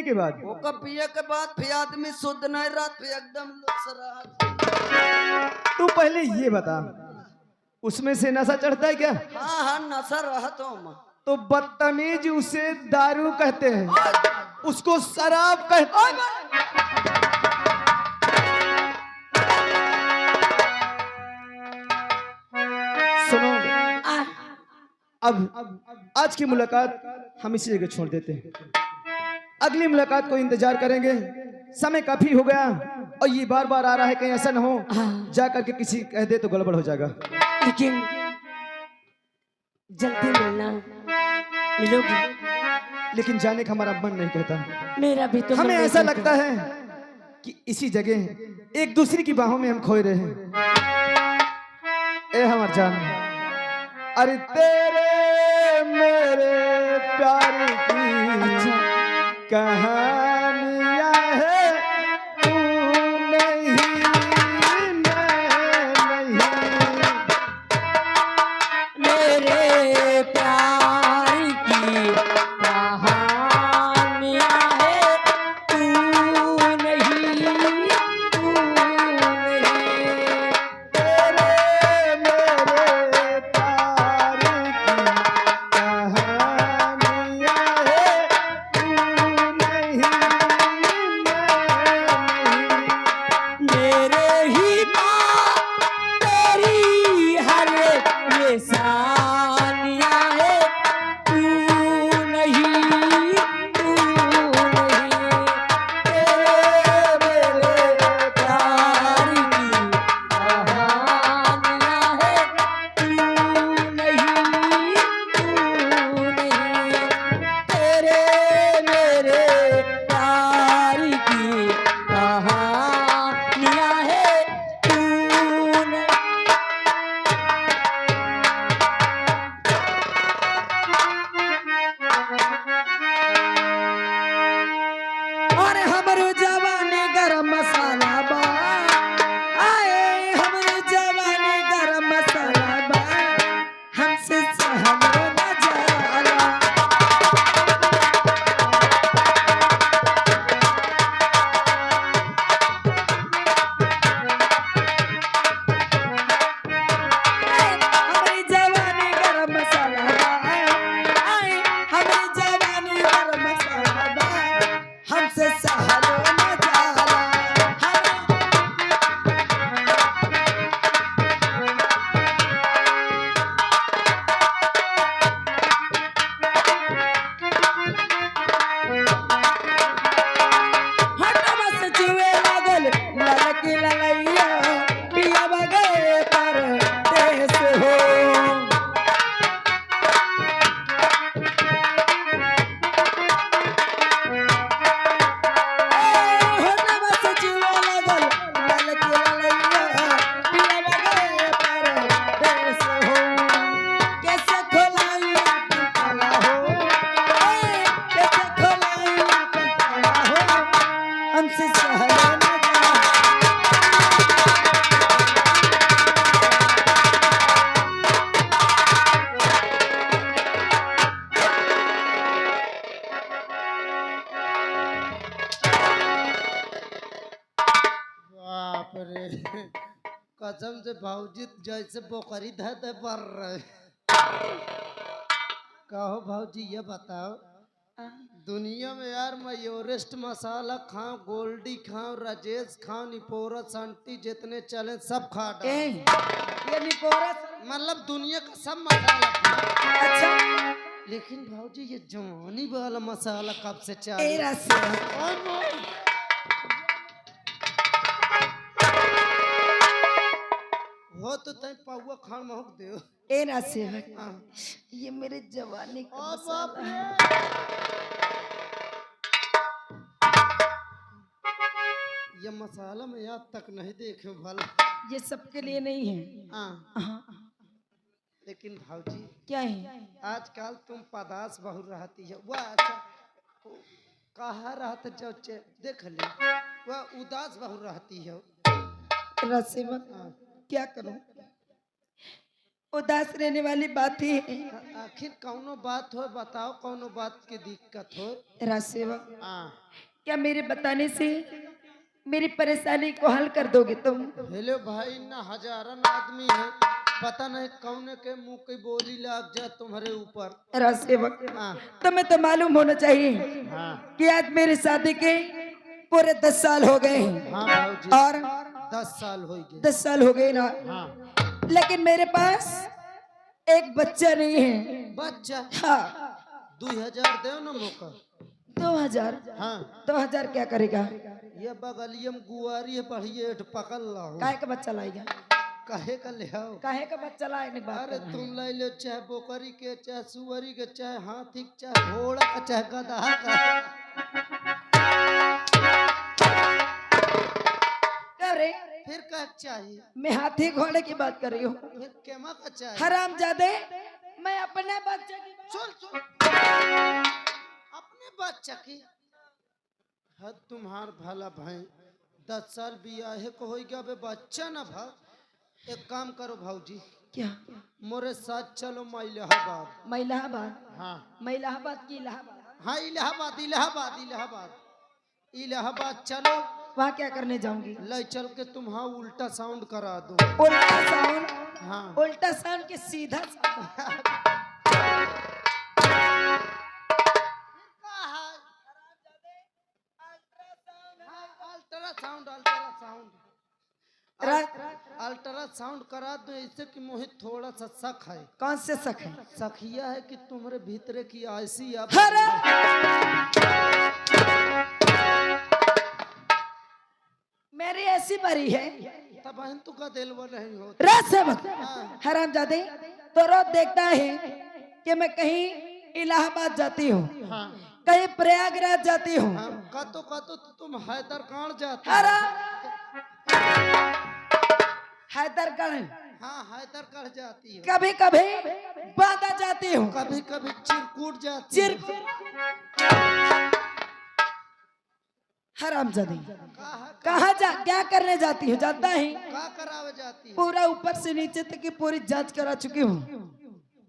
पीने के बाद? वो कब पिए के बाद फिर आदमी शुद्ध नहीं रहा, फिर एकदम लुत्स रहा। तू पहले ये बता, उसमें से नशा चढ़ता है क्या? हाँ हाँ नशा रहा तो बदतमीज उसे दारू कहते हैं, उसको शराब कहते हैं। सुनो, अब आज की मुलाकात हम इसी जगह छोड़ देते हैं। अगली मुलाकात को इंतजार करेंगे। समय काफी हो गया और ये बार बार आ रहा है, कहीं ऐसा ना हो जा करके किसी कह दे तो गड़बड़ हो जाएगा। लेकिन जल्दी मिलना, मिलोगी? लेकिन जाने का हमारा मन नहीं कहता। मेरा भी तो हमें ऐसा लगता है कि इसी जगह एक दूसरे की बाहों में हम खोए रहे हैं। ए हमार जान, अरे तेरे मेरे प्यार की कहानियां है, तू नहीं मैं नहीं। मेरे प्यार की कहानियां है, तू नहीं, तू नहीं। तेरे मेरे प्यार की कहानियां है, तू नहीं मैं नहीं। मेरे ही पास तेरी हर ये सानियां है, तू नहीं, तू नहीं। तेरे मेरे प्यार की कहानियां है, तू नहीं, तू नहीं। तेरे मेरे प्यार की कहानियां है, तू नहीं। अरे हमरो जवानी गरम मसाला बा, आए हमरो जवानी गरम मसाला बा, हमसे सहलो न जाला। हमारी जवानी गरम मसाला बा, आए हमारी जवानी गरम मसाला बा, हमसे सहलो न जाला। हटवा से जुए लागल ललकी ललैया, पिया बगे पर देश हो। हटवा से जुए लागल ललकी ललैया, पिया बगे पर देश हो। कैसे खोलाई अपन ताला हो, कैसे खोलाई अपन ताला हो, हमसे सहलो न जाला। बाप रे, कसम से भाऊजी जैसे बोकरी धे पर रहे। कहो भाऊजी ये बताओ, दुनिया में यार मैं एवरेस्ट मसाला खाऊं, गोल्डी खाऊं, राजेश खाऊं, निपोरा संटी जितने चले सब खा डाल। ये निकोरस मतलब दुनिया का सब मसाला खाऊं। अच्छा लेकिन भाऊजी ये जवानी वाला मसाला कब से चालू? तेरा से हो तो तय पौवा खान महक दे। तेरा से ये मेरे जवानी का ओ मसाला बाप है। रे, ये मसाला मैं आज तक नहीं देखे भला। ये सबके लिए नहीं है। हाँ। लेकिन भाऊजी क्या है? आजकल तुम पदास बहुत रहती है। वह अच्छा कहा रहता जो देख ले, वह उदास बहुत रहती है। रसेवक क्या करूं? उदास रहने वाली बात ही है। आखिर कौनो बात हो बताओ, कौनो बात की दिक्कत हो। राज सेवक, हाँ क्या मेरे बताने से मेरी परेशानी को हल कर दोगे तुम? हेलो भाई, ना हजारन आदमी है, पता नहीं कौन के मुंह की बोली लग जाए तुम्हारे ऊपर। राज सेवक, हाँ तुम्हें तो मालूम होना चाहिए हाँ कि आज मेरी शादी के पूरे 10 साल हो गए हैं। हाँ भाऊजी, और 10 साल हो गए। 10 साल हो गए ना, हाँ लेकिन मेरे पास एक बच्चा नहीं है। बच्चा हाँ, 2000 दो ना मौका। 2000? हाँ 2000 क्या करेगा? ये बगलियम गुआरी है, बढ़िए पकड़ लाओ। काहे का बच्चा लाएगा? कहे का ले आओ। काहे का बच्चा लाए नहीं बात अरे कर रहे तुम हैं। ले लो, चाहे बोकरी के, चाहे सुअरी के, चाहे हाथी के, चाहे घोड़ा का, चाहे गधा का। क्या रे? फिर क्या चाहिए? मैं हाथी घोड़े की बात कर रही हूँ। फिर केमा का चाहिए? हरामजादे, मैं अपने बच्चे की सुन सुन, अपने बच्चा की हद तुम्हार भला भाई। 10 साल बियाहे को हो गया, बे बच्चा ना भा। एक काम करो भाऊजी, क्या? मोरे साथ चलो इलाहाबाद। मैं इलाहाबाद? हाँ मैं इलाहाबाद की इलाहाबाद? हाँ इलाहाबाद इलाहाबाद इलाहाबाद इलाहाबाद चलो। वहाँ क्या करने जाऊंगी? ले चल के तुम्हारा उल्टा साउंड करा दूं। उल्टा साउंड? हाँ उल्टा साउंड के सीधा साउंड? अल्ट्रासाउंड अल्ट्रासाउंड करा दो, इससे कि मोहित थोड़ा सा शक है। कौन से शक है? शकिया है कि तुम्हारे भीतर की आईसी अब हरा! मेरी ऐसी बारी है तब बहन तू का दिलवा नहीं हो। राज सेवक, हरामजादे, तो रोज देखता है कि मैं कहीं इलाहाबाद जाती हूँ, हाँ कहीं प्रयागराज जाती हूँ। हाँ कतो तो तुम हैदरकांड जाते हरा! हो। हैदरगढ़ हाँ हैदरकांड जाती हो। कभी कभी बांदा जाती हूँ, कभी कभी चिरकूट जाती चिर हो। हरामजादी, कहा कहाँ जा क्या करने जाती हूँ जानता है? का करावे जाती है? पूरा ऊपर से नीचे तक की पूरी जांच करा चुकी हूँ,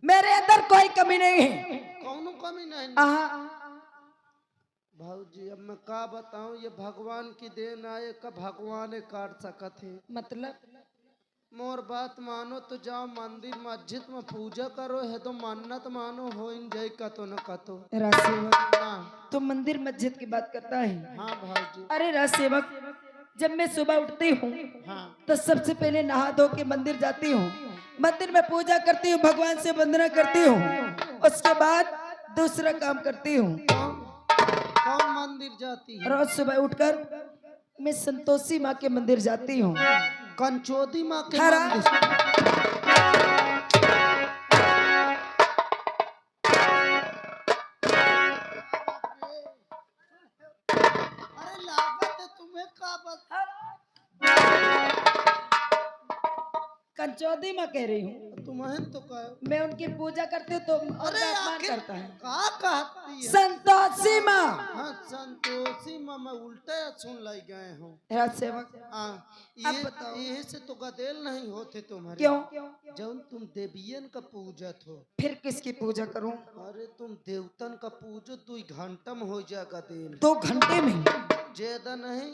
मेरे अंदर कोई कमी नहीं है। कौनो कमी नहीं। आहा, भाऊजी अब मैं का बताऊं, ये भगवान की देन आए का भगवान काट सकत है। मतलब मोर बात मानो तो जाओ मंदिर मस्जिद में पूजा करो, है तो मन्नत मानो हो इन जय कतो न कतो। राज सेवक, हाँ तो मंदिर मस्जिद की बात करता है? हाँ भाऊजी। अरे राज सेवक, जब मैं सुबह उठती हूँ हाँ तो सबसे पहले नहा धो के मंदिर जाती हूँ, मंदिर में पूजा करती हूँ, भगवान से वंदना करती हूँ, उसके बाद दूसरा काम करती हूँ। कौन मंदिर जाती है? रोज सुबह उठकर मैं संतोषी माँ के मंदिर जाती हूँ। कंचोदी माँ के हरा! मंदिर। अरे लागत है तुम्हें का बता। कंचौदी माँ कह रही हूँ, तुम्हें तो कहो। मैं उनकी पूजा करती हूँ तो अरे उनका अपमान आखिर करता है। का कहती है? संतोषी माँ। हाँ संतोषी माँ, मैं उल्टा सुन लाई गए हूँ। राज सेवक, हाँ अब ये बताओ। ये से तो गदेल नहीं होते तुम्हारे। क्यों? जब तुम देवियन का पूजत हो। फिर किसकी पूजा करूं? अरे तुम देवतन का पूजो 2 घंटा में हो जा गदेल। 2 घंटे में? ज्यादा नहीं,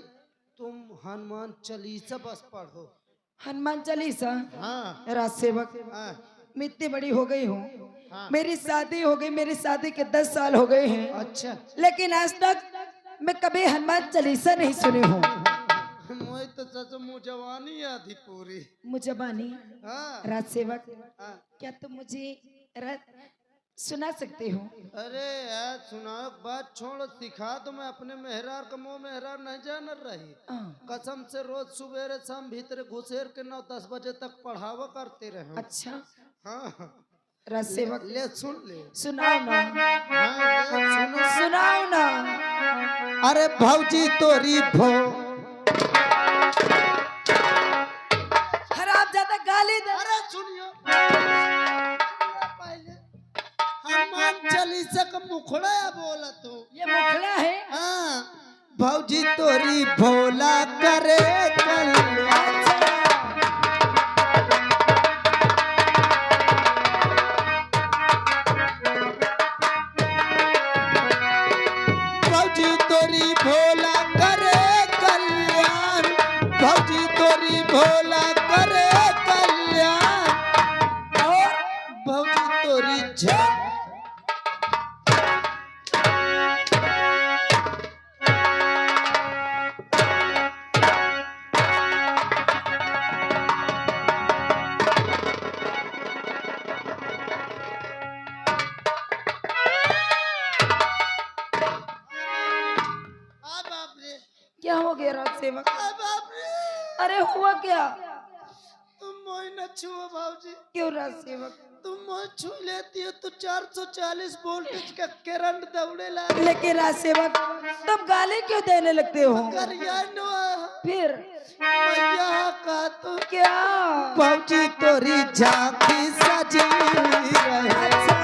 तुम हनुमान चालीसा बस पढ़ो। हनुमान चालीसा? हाँ राज सेवक, हाँ मैं इतनी बड़ी हो गई हूँ, हाँ। मेरी शादी हो गई, मेरी शादी के 10 साल हो गए हैं, अच्छा लेकिन आज तक मैं कभी हनुमान चालीसा नहीं सुनी हूँ। मोई तो सच मुँह जवानी आधी पूरी। मुझे बानी हाँ राज सेवक, हाँ। क्या तुम मुझे सुना सकते हो? अरे यार सुनाओ, बात छोड़, सिखा दो। मैं अपने मेहरार का मुँह मेहरार नहीं जान रही। कसम से रोज सुबेरे शाम भीतर घुसेर के 9-10 बजे तक पढ़ावा करते रहे। अच्छा हाँ राज सेवक, ले सुन ले। सुनाओ ना। हाँ ले सुनो। सुनाओ ना। अरे भौजी तोरी भो खराब ज्यादा गाली दे। अरे सुनियो पहले हनुमान चालीसा का मुखड़ा बोला तू। ये मुखड़ा है? हाँ भौजी तोरी भोला करे कल्याण। क्या हो गया राज सेवक? अरे बाप रे, अरे हुआ क्या? तुम मोह न छुओ भाजी। क्यों राज सेवक? तुम मोह छू लेती हो तो 440 वोल्टेज का करंट दौड़े ला। लेकिन राज सेवक तुम गाली क्यों देने लगते हो? करिया नो फिर मैया का तो क्या? भाजी तोरी झांकी सजी रहे। अच्छा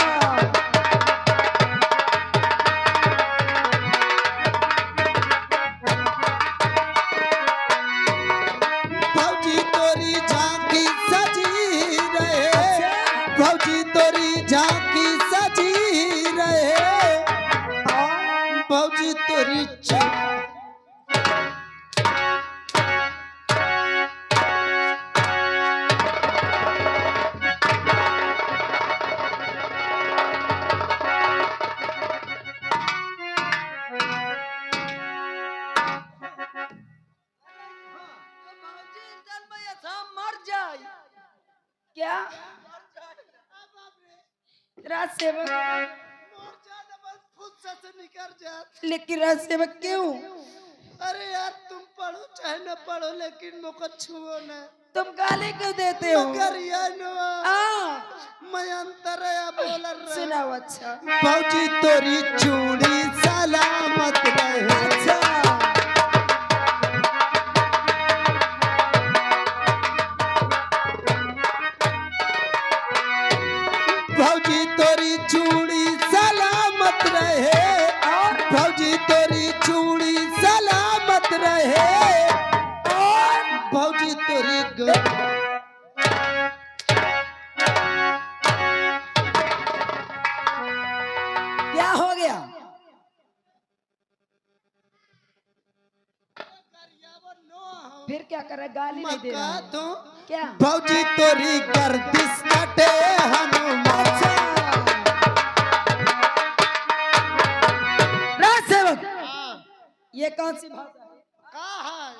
भौजी तोरी झांकी सजी रहे, भौजी तोरी झांकी सजी रहे, भौजी तोरी मर जाए क्या? राज सेवक फुर्सत से निकल जा। लेकिन राज सेवक क्यों? अरे यार तुम पढ़ो चाहे न पढ़ो लेकिन मुझको छुओ न। तुम गाली क्यों देते हो? करिया नो मैं अंतरया बोल रहा। सुनाओ। अच्छा भौजी तोरी चूड़ी सलामत रहे। अच्छा भौजी तोरी चूड़ी सलामत रहे, और भौजी तोरी चूड़ी सलामत रहे, भौजी तोरी क्या हो गया? फिर क्या करे? गाली नहीं दे रहा मक्का है। तो क्या? भौजी तोरी गर्दिश कटे हनुमान। राज सेवक ये कौन सी भाषा है? का है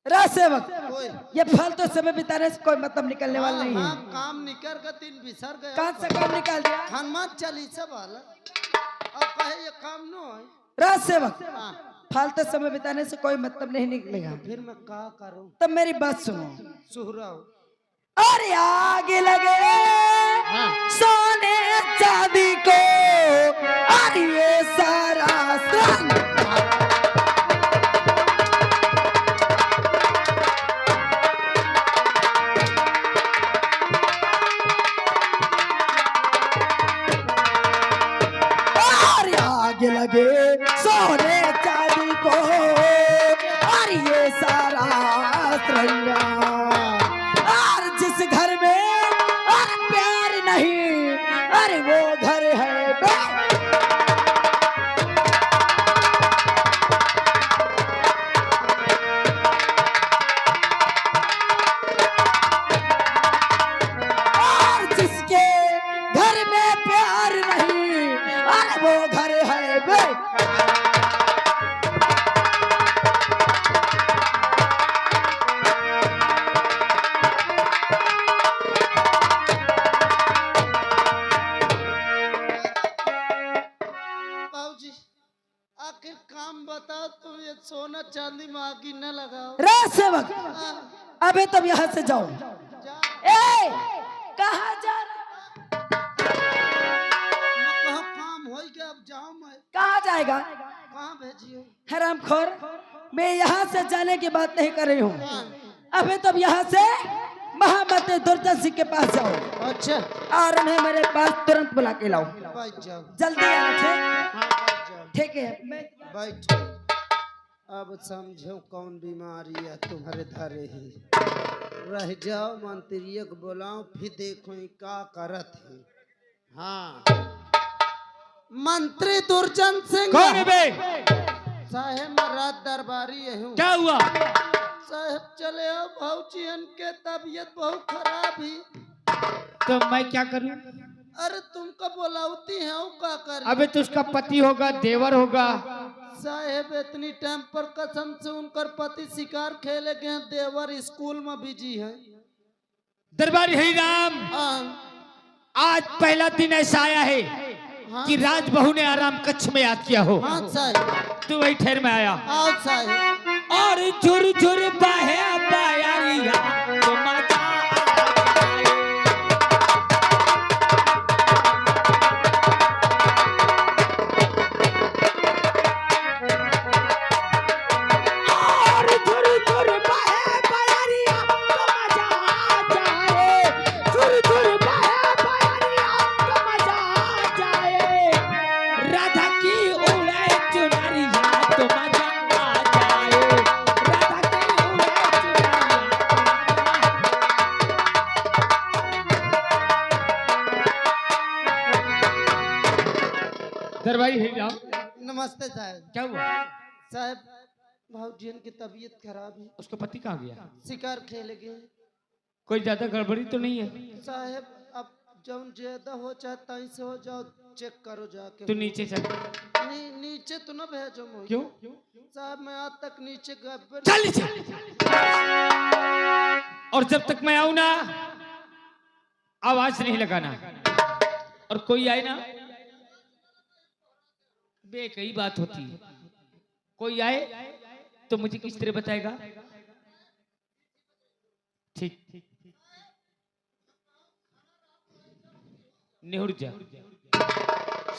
राज सेवक कोई ये फालतू समय बिताने से कोई मतलब निकलने वाला नहीं है। काम निकर का दिन बिसर गया। कौन सा काम निकाल दिया? हनुमान चालीसा वाला अब कहे ये काम नो है। राज सेवक हाँ, फालतू समय बिताने से कोई मतलब नहीं निकलेगा। फिर मैं का करूं? तब मेरी बात सुनो। सुहराओ और आगे लगे सोने चांदी को और ये सारा संग और आगे लगे सोने चांदी को और ये सारा श्रृंगार। और जिस घर में और प्यार नहीं अरे वो घर है और जिसके घर में प्यार नहीं अरे वो घर है बे। बाबूजी आखिर काम बताओ तुम। ये सोना चांदी में आगी न लगाओ। राज सेवक हाँ, अबे तुम यहाँ से जाओ। जा ए कहाँ जा रहा? मैं कहो काम हो गया अब जाऊं मैं। कहाँ जाएगा? कहाँ भेजियो? हरामखोर मैं यहाँ से जाने की बात नहीं कर रही हूँ। हाँ, अबे तुम यहाँ से महामती दुर्जन सिंह के पास जाओ अच्छा और उन्हें मेरे पास तुरंत बुला के लाओ। बैठ जाओ। जल्दी आना। ठीक हाँ बैठ जाओ। ठीक है मैं बैठ। अब समझो कौन बीमारी है तुम्हारे धारे ही। रह जाओ मंत्रियों को बुलाओ फिर देखो ये का करत है। हाँ मंत्री दुर्जन सिंह कौन है बे? साहेब मैं रात दरबारी हूँ। क्या हुआ? साहब चले आओ भौजियन के तबीयत बहुत खराब ही। तो मैं क्या करूं? अरे तुमको बुलाती है का कर। अबे तो उसका पति होगा, देवर होगा। साहेब इतनी टाइम पर कसम से उनकर पति शिकार खेले गए, देवर स्कूल में बिजी है। दरबारी हरि राम, हाँ, आज पहला दिन ऐसा आया है हाँ। कि राज बहू ने आराम कक्ष में याद किया हो। हाँ साहब, तू वही ठहर में आया आओ साहब। और झुर झुर बहे बयारिया तो मजा आए। और झुर झुर बहे बयारिया तो मजा आ जाए। झुर झुर बहे बयारिया तो मजा आ जाए। राधा की उड़े चुनरिया तो मजा आ जाए। राधा की उड़े चुनरिया दरबारी है जाओ। नमस्ते साहब। क्या हुआ? साहब भाऊजीन की तबीयत खराब है, उसका पति कहाँ गया? शिकार खेल गए। कोई ज्यादा गड़बड़ी तो नहीं है? साहब अब जब ज्यादा हो चाहे तहीं से हो जाओ, चेक करो जाके। तू नीचे चल। नीचे तो ना भेजो मुझे। क्यों? साहब मैं आज तक नीचे गब्बर। चल नीचे। और जब तक मैं आऊं ना आवाज नहीं लगाना। और कोई आए ना बे कई बात होती है। कोई आए तो मुझे किस तरह बताएगा? ठीक निहुर जा।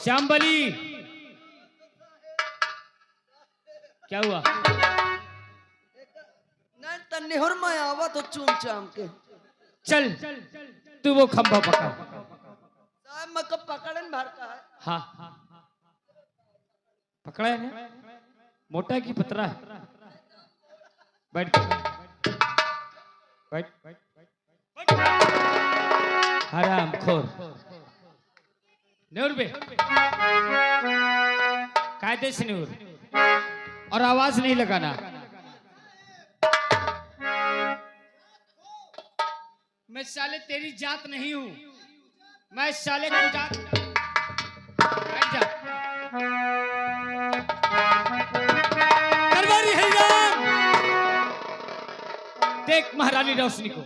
श्यामबली क्या हुआ? नहीं तो निहुर में आवा तो चूम चाम के। चल तू वो खंभा पकड़। साहब मैं कब पकड़न भरता है। हाँ पकड़ा है ना? मोटा है कि पतला है? बैठ बैठ। हराम खोर नूर बे कायदे से नूर और आवाज नहीं लगाना। मैं साले तेरी जात नहीं हूं। मैं साले की जात। बैठ जा। दरबारी हरिराम देख महारानी रोशनी को।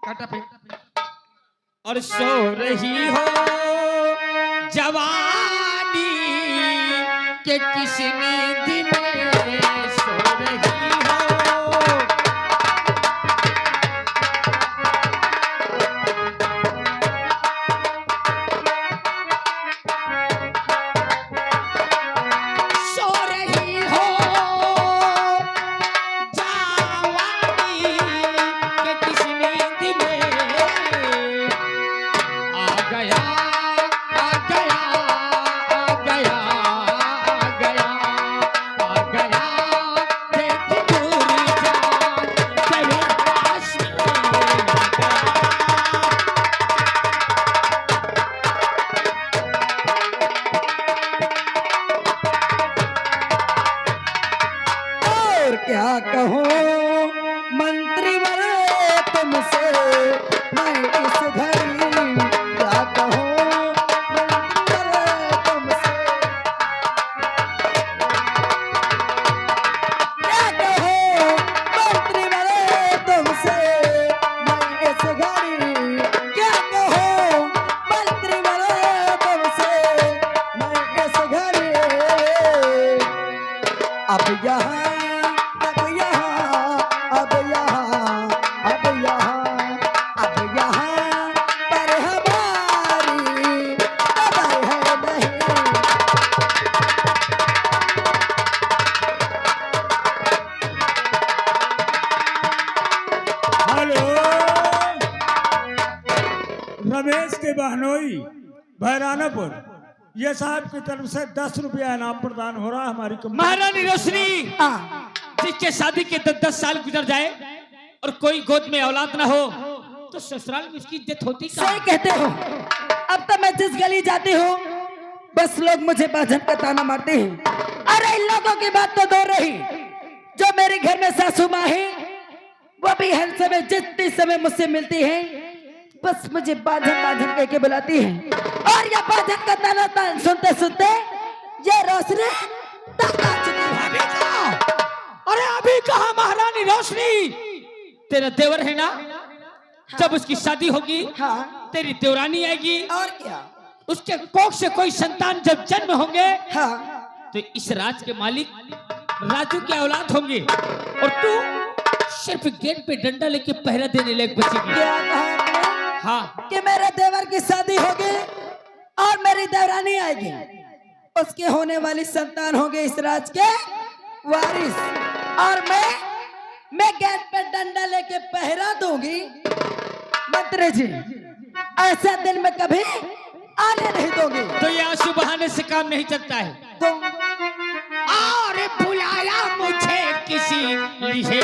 काटा फेंक। और सो रही हो जवानी के किसने दिन सो रही हो। सो रही हो जवानी के किसने दिन आ गया आ गया आ गया आ गया आ गया तेरी दूरी जान तेरे पास में आ गया। और क्या कहूँ मंत्री बने तुमसे मैं इस घड़ी। क्या कहूँ मंत्री बने तुमसे। क्या कहूँ मंत्री बने तुमसे मैं इस घड़ी। क्या कहूँ मंत्री बने तुमसे मैं इस घड़ी। अब यहाँ अब यहाँ अब यहाँ अब यहाँ अब यहाँ पर हमारी कदर है नहीं। हेलो रमेश के बहनोई भैरानापुर ये साहब की तरफ से 10 रुपया इनाम प्रदान हो रहा है हमारी कंपनी। महारानी रोशनी जिसके शादी के 10 साल गुजर जाए और कोई गोद में औलाद ना हो तो ससुराल में उसकी इज्जत होती सही कहते हो। अब तो मैं जिस गली जाती हूँ बस लोग मुझे बाजन का ताना मारते हैं। अरे इन लोगों की बात तो दो रही। जो मेरे घर में सासू माँ है वो भी हर समय जितने समय मुझसे मिलती है बस मुझे बाजन बाजन कह के बुलाती है। और ये बाजन का ताना सुनते सुनते ये रोशनी तक आ चुकी है। अरे अभी कहा महारानी रोशनी तेरा देवर है ना, जब उसकी शादी होगी हाँ तेरी देवरानी आएगी, और क्या। उसके कोख से कोई संतान जब जन्म होंगे हाँ तो इस राज के मालिक राजू की औलाद होंगे और तू सिर्फ गेट पे डंडा लेके पहरा देने लायक बचेगी। क्या कहा आपने? हाँ कि मेरे देवर की शादी होगी और मेरी देवरानी आएगी, उसके होने वाली संतान होंगे इस राज के वारिस, और मैं गेट पे डंडा लेके पहरा दूंगी। मंत्री जी, ऐसा दिन में कभी आने नहीं दोगे। तो ये आंसू बहाने से काम नहीं चलता है। तो और बुलाया मुझे किसी लिए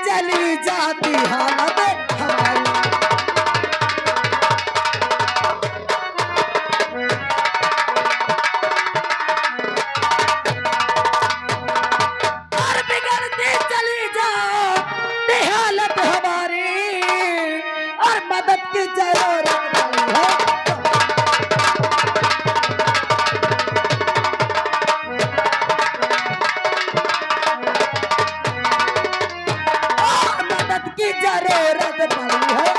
चली जाती हालत हमारी। और बिगड़ती चली जाती हालत हमारी, और मदद की जरूरत नहीं है। की जरूरत पड़ी है।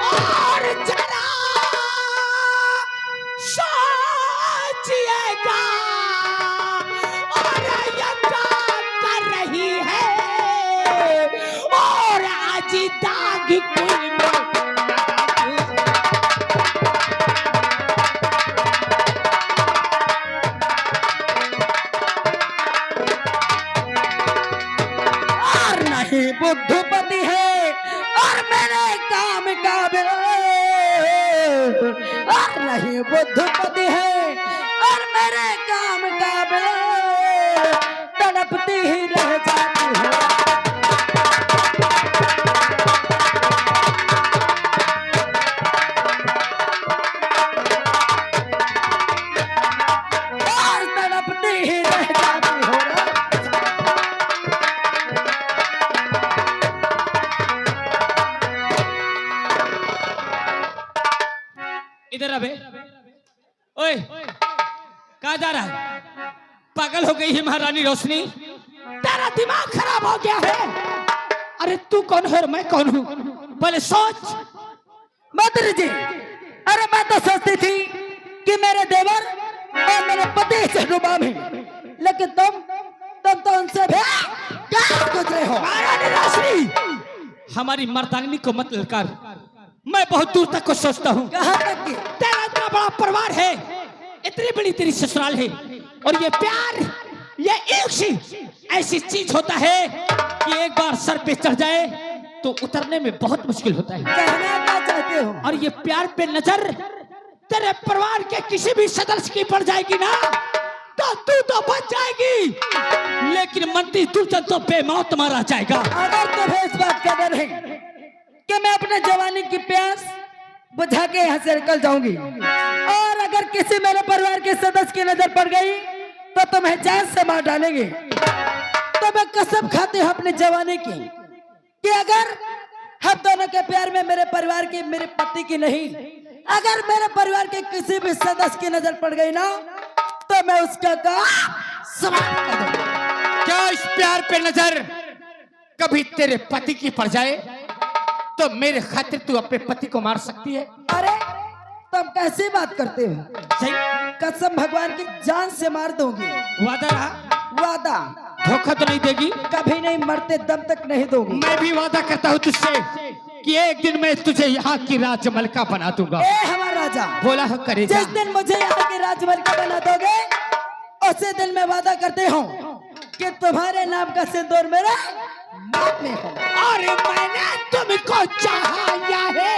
और जरा सोचिएगा, और ये क्या कर रही है, और आज दाग कुल बुद्धपति है और मेरे काम काबिल, और नहीं बुद्धपति है और मेरे काम काबिल, तड़पती ही रह जाती है। और तड़पती ही रह जाती हो। इधर अबे, ओए कहाँ जा रहा है? पागल हो गई है महारानी रोशनी, तेरा दिमाग खराब हो गया है। अरे तू कौन है और मैं कौन हूँ, पहले सोच। मंत्री जी, अरे मैं तो सोचती थी कि मेरे देवर और मेरे पति से रुबाब है, लेकिन तुम तो उनसे भी क्या गुजरे हो। महारानी रोशनी, हमारी मर्दांगनी को मत ललकार, मैं बहुत दूर तक को सोचता हूँ। कहाँ तक की? तेरा इतना बड़ा परिवार है, इतनी बड़ी तेरी ससुराल है, और ये प्यार, ये इश्क ऐसी चीज होता है कि एक बार सर पे चढ़ जाए तो उतरने में बहुत मुश्किल होता है। कहना क्या चाहते हो? और ये प्यार पे नजर तेरे परिवार के किसी भी सदस्य की पड़ जाएगी ना, तो तू तो बच जाएगी, लेकिन मंत्री दुर्जन तो बेमौत मारा जाएगा। अगर तुम्हें इस बात का डर है कि मैं अपने जवानी की प्यास बुझा के यहाँ से निकल जाऊंगी, और अगर किसी मेरे परिवार के सदस्य की नजर पड़ गई तो तुम्हें जान से मार डालेंगे, तो मैं कसम खाती हूँ अपनी जवानी की कि अगर हम दोनों के प्यार में मेरे परिवार की, मेरे पति की नहीं, अगर मेरे परिवार के किसी भी सदस्य की नजर पड़ गई ना, तो मैं उसका काम समाप्त कर दूंगा। क्या इस प्यार पे नजर कभी तेरे पति की पड़ जाए तो मेरे खातिर तू अपने पति को मार सकती है? अरे तुम कैसी बात करते हो? सही, कसम भगवान की जान से मार दूंगी। वादा रहा? वादा। धोखा तो नहीं देगी? कभी नहीं, मरते दम तक नहीं दूंगी। मैं भी वादा करता हूँ तुझसे कि एक दिन मैं तुझे यहाँ की राजमलका बना दूंगा। ए हमारा राजा, बोला हो करेगा। जिस दिन मुझे यहाँ की राजमलका बना दोगे, उसी दिन मैं वादा करते हूँ कि तुम्हारे नाम का सिंदूर मेरे नाक में हो। और मैंने तुमको चाहा है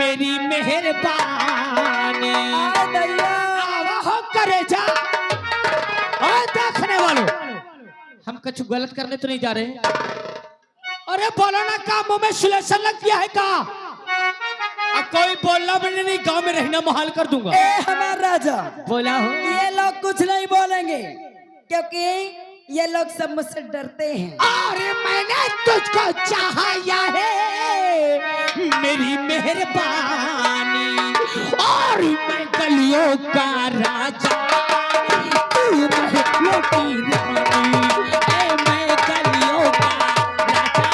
मेरी मेहरबानी। आए दैया। आवा हो करे जा। और देखने वालों, हम कुछ गलत करने तो नहीं जा रहे हैं? अरे बोलो ना, का मुंह में सुलेशन लग गया है का? कोई बोलना भी नहीं, गांव में रहना मुहाल कर दूंगा। ए हमारा राजा, बोला हो। ये लोग कुछ नहीं बोलेंगे क्योंकि ये लोग सब मुझसे डरते हैं। अरे मैंने तुझको चाहा है मेरी मेहरबानी, और मैं गलियों का राजा, तू महलों की रानी। ए मैं गलियों का राजा,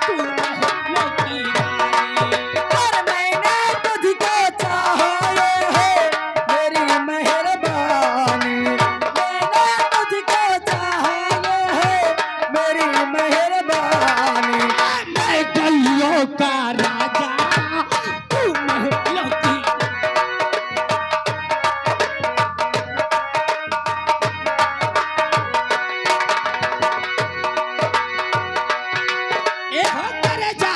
तू महलों की रानी। और मैंने तुझको चाहा है मेरी मेहरबानी, मैंने तुझको चाहा है मेरी मेहरबानी। मैं गलियों का राजा, तू महलों की। ए हो करे जा।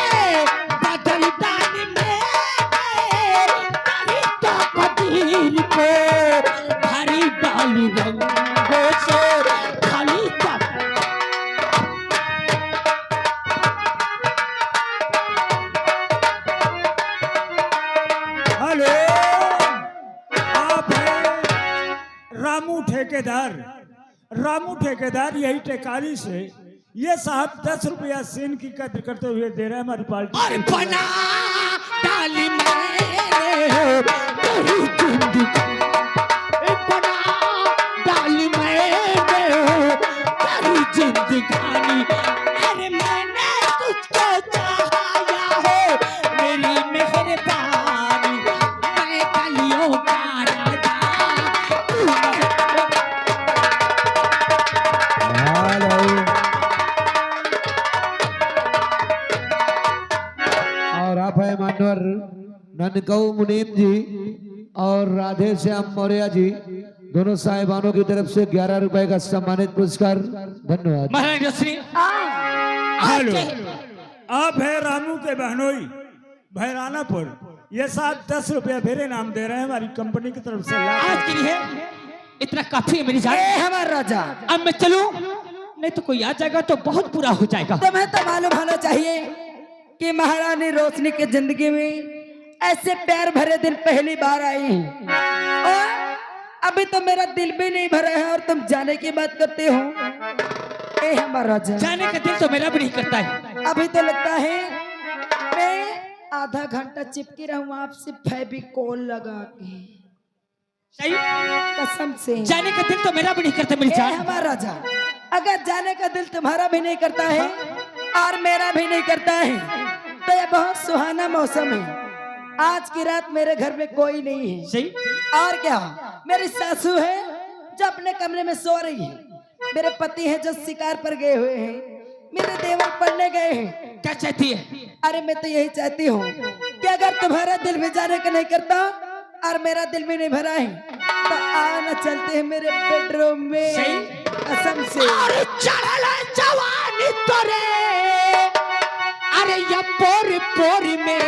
ए, बदल डाल में तेरी तकदीर को, भरी डाल रंगों से खाली तक। हेलो, आप हैं रामू ठेकेदार? रामू ठेकेदार यही टेकारी से ये साहब 10 रुपया सेन की कद्र करते हुए दे रहे हैं हमारी पार्टी और के। बना डाली मैं तेरी जिंदगी, बना डाली मैं तेरी जिंदगानी। अरे मैंने तुझको चाहा है मेरी मेहरबानी, मैं गलियों का राजा, तू और आप है मानवर ननकऊ मुनीम जी और राधे श्याम मौर्य जी, दोनों साहिबानों की तरफ से 11 रुपए का सम्मानित पुरस्कार। धन्यवाद। महाराज श्री। हेलो, आप है रामू के बहनोई भैरानापुर। ये साहब 10 रुपया मेरे नाम दे रहे हैं हमारी कंपनी की तरफ से। आज के लिए इतना काफी है मेरी जान। ए हमारा राजा, अब मैं चलूं, नहीं तो कोई आ जाएगा तो बहुत बुरा हो जाएगा। तुम्हें तो मालूम होना चाहिए कि महारानी रोशनी की जिंदगी में ऐसे प्यार भरे दिन पहली बार आई हैं, और अभी तो मेरा दिल भी नहीं भरा है और तुम जाने की बात करते हो। ए हमारा राजा, जाने का दिल तो मेरा भी नहीं करता है। अभी तो लगता है मैं आधा घंटा चिपकी रहूं आपसे फेविकोल लगा के, सही, कसम से। जाने का दिल तो मेरा भी नहीं करता मेरी ए जान। हमारा राजा, अगर जाने का दिल तुम्हारा भी नहीं करता है और मेरा भी नहीं करता है, तो ये बहुत सुहाना मौसम है। आज की रात मेरे घर में कोई नहीं है, सही, और क्या, मेरी सासू है जो अपने कमरे में सो रही है, मेरे पति हैं जो शिकार पर गए हुए हैं, मेरे देवर पढ़ने गए हैं। क्या चाहती है? अरे मैं तो यही चाहती हूँ कि अगर तुम्हारा दिल भी जाने का नहीं करता और मेरा दिल भी नहीं भरा है, तो आना चलते हैं मेरे बेडरूम में, सही। कसम से। अरे चढ़ल जवानी तोरे, अरे ये पोर पोर में